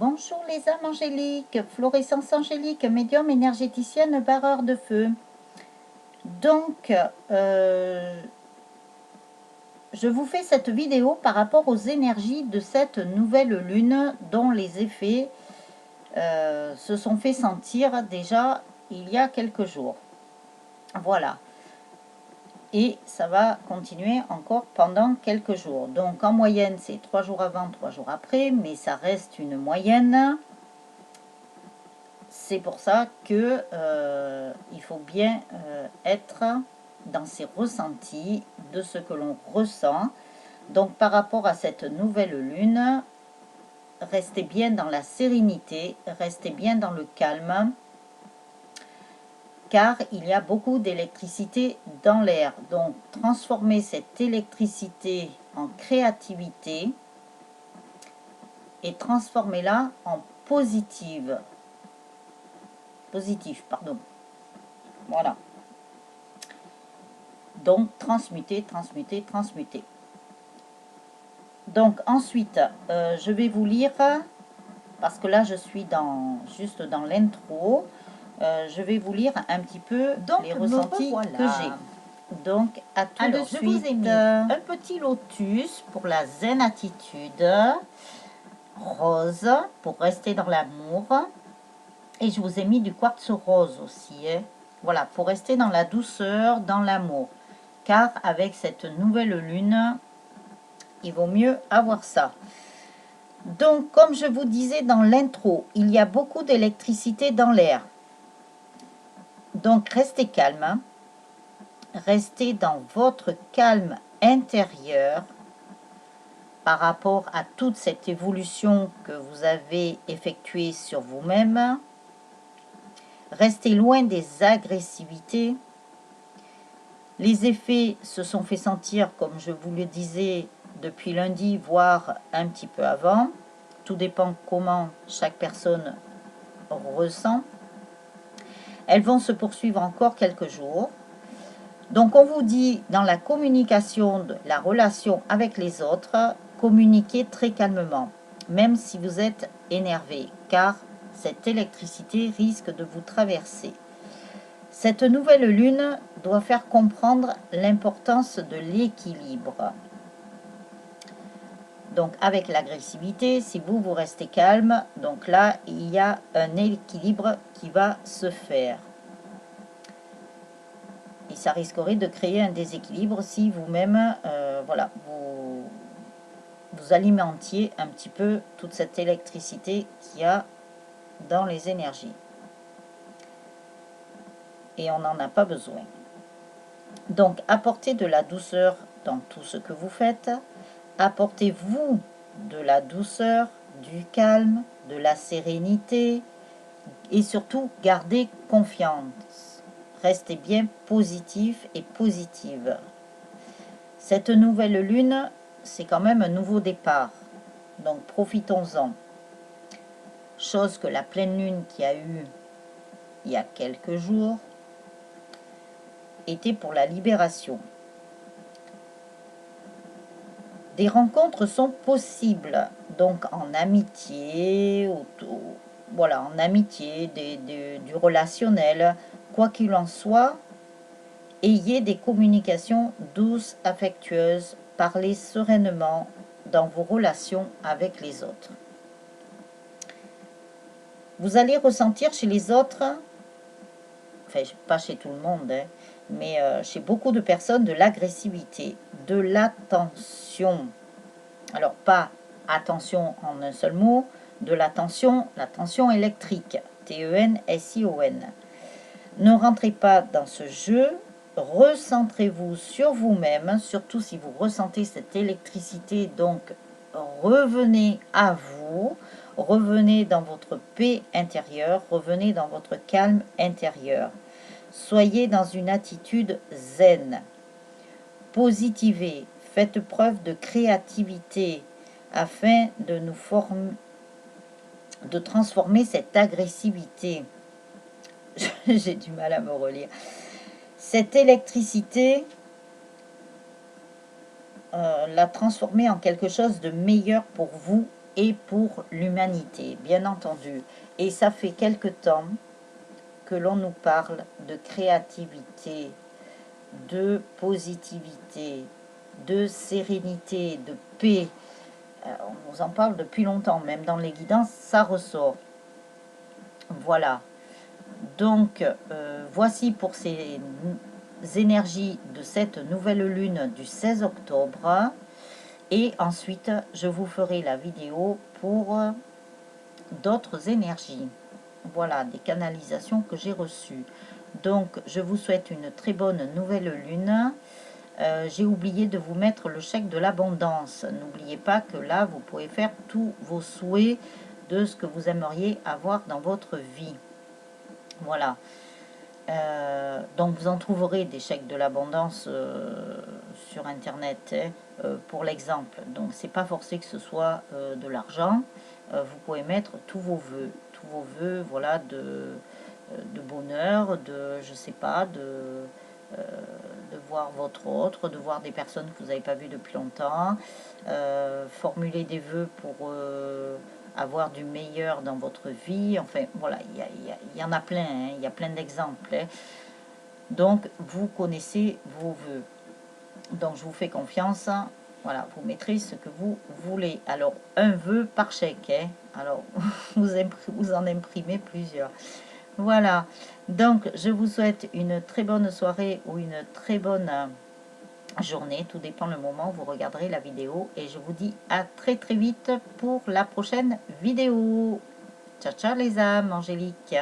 Bonjour les âmes angéliques, Florescence angélique, médium énergéticienne, barreur de feu. Donc, je vous fais cette vidéo par rapport aux énergies de cette nouvelle lune dont les effets se sont fait sentir déjà il y a quelques jours. Voilà. Et ça va continuer encore pendant quelques jours. Donc en moyenne, c'est 3 jours avant, 3 jours après, mais ça reste une moyenne. C'est pour ça que il faut bien être dans ses ressentis de ce que l'on ressent. Donc par rapport à cette nouvelle lune, restez bien dans la sérénité, restez bien dans le calme, car il y a beaucoup d'électricité dans l'air. Donc transformez cette électricité en créativité et transformez-la en positif, pardon. Voilà. Donc, transmuter, transmuter, transmuter. Donc, ensuite, je vais vous lire, parce que là, je suis juste dans l'intro, je vais vous lire un petit peu les ressentis que j'ai. Donc, à tout de suite, je vous ai mis un petit lotus pour la zen attitude, rose, pour rester dans l'amour. Et je vous ai mis du quartz rose aussi. Voilà, pour rester dans la douceur, dans l'amour. Car avec cette nouvelle lune, il vaut mieux avoir ça. Donc, comme je vous disais dans l'intro, il y a beaucoup d'électricité dans l'air. Donc, restez calme. Hein. Restez dans votre calme intérieur par rapport à toute cette évolution que vous avez effectuée sur vous-même. Restez loin des agressivités. Les effets se sont fait sentir, comme je vous le disais, depuis lundi, voire un petit peu avant. Tout dépend comment chaque personne ressent. Elles vont se poursuivre encore quelques jours. Donc on vous dit, dans la communication, de la relation avec les autres, communiquez très calmement, même si vous êtes énervé, car cette électricité risque de vous traverser. Cette nouvelle lune doit faire comprendre l'importance de l'équilibre. Donc avec l'agressivité, si vous restez calme, donc là, il y a un équilibre qui va se faire. Et ça risquerait de créer un déséquilibre si vous-même, voilà, vous alimentiez un petit peu toute cette électricité qu'il y a dans les énergies. Et on n'en a pas besoin. Donc, apportez de la douceur dans tout ce que vous faites. Apportez-vous de la douceur, du calme, de la sérénité et surtout, gardez confiance. Restez bien positif et positive. Cette nouvelle lune, c'est quand même un nouveau départ. Donc, profitons-en. Chose que la pleine lune qui a eu il y a quelques jours était pour la libération. Des rencontres sont possibles, donc en amitié, voilà, en amitié, du relationnel, quoi qu'il en soit, ayez des communications douces, affectueuses, parlez sereinement dans vos relations avec les autres. Vous allez ressentir chez les autres, enfin pas chez tout le monde, hein, mais chez beaucoup de personnes, de l'agressivité, de l'attention. Alors pas attention en un seul mot, de la tension électrique, T-E-N-S-I-O-N. Ne rentrez pas dans ce jeu, recentrez-vous sur vous-même, surtout si vous ressentez cette électricité, donc revenez à vous, revenez dans votre paix intérieure, revenez dans votre calme intérieur. Soyez dans une attitude zen. Positivez, faites preuve de créativité afin de transformer cette agressivité. J'ai du mal à me relire. Cette électricité, la transformer en quelque chose de meilleur pour vous et pour l'humanité, bien entendu. Et ça fait quelque temps que l'on nous parle de créativité, de positivité, de sérénité, de paix. On vous en parle depuis longtemps, même dans les guidances, ça ressort. Voilà. Donc, voici pour ces énergies de cette nouvelle lune du 16 octobre. Et ensuite, je vous ferai la vidéo pour d'autres énergies. Voilà, des canalisations que j'ai reçues. Donc, je vous souhaite une très bonne nouvelle lune. J'ai oublié de vous mettre le chèque de l'abondance. N'oubliez pas que là, vous pouvez faire tous vos souhaits de ce que vous aimeriez avoir dans votre vie. Voilà. Donc, vous en trouverez des chèques de l'abondance sur Internet, hein, pour l'exemple. Donc, c'est pas forcé que ce soit de l'argent. Vous pouvez mettre tous vos vœux, voilà, de bonheur, je sais pas, de voir votre autre, de voir des personnes que vous n'avez pas vues depuis longtemps, formuler des vœux pour avoir du meilleur dans votre vie. Enfin, voilà, il y en a plein, hein, il y a plein d'exemples. Hein. Donc, vous connaissez vos vœux. Donc, je vous fais confiance. Voilà, vous mettrez ce que vous voulez. Alors, un vœu par chèque. Hein. Alors, vous en imprimez plusieurs. Voilà, donc je vous souhaite une très bonne soirée ou une très bonne journée, tout dépend le moment où vous regarderez la vidéo, et je vous dis à très très vite pour la prochaine vidéo. Ciao ciao les âmes angéliques.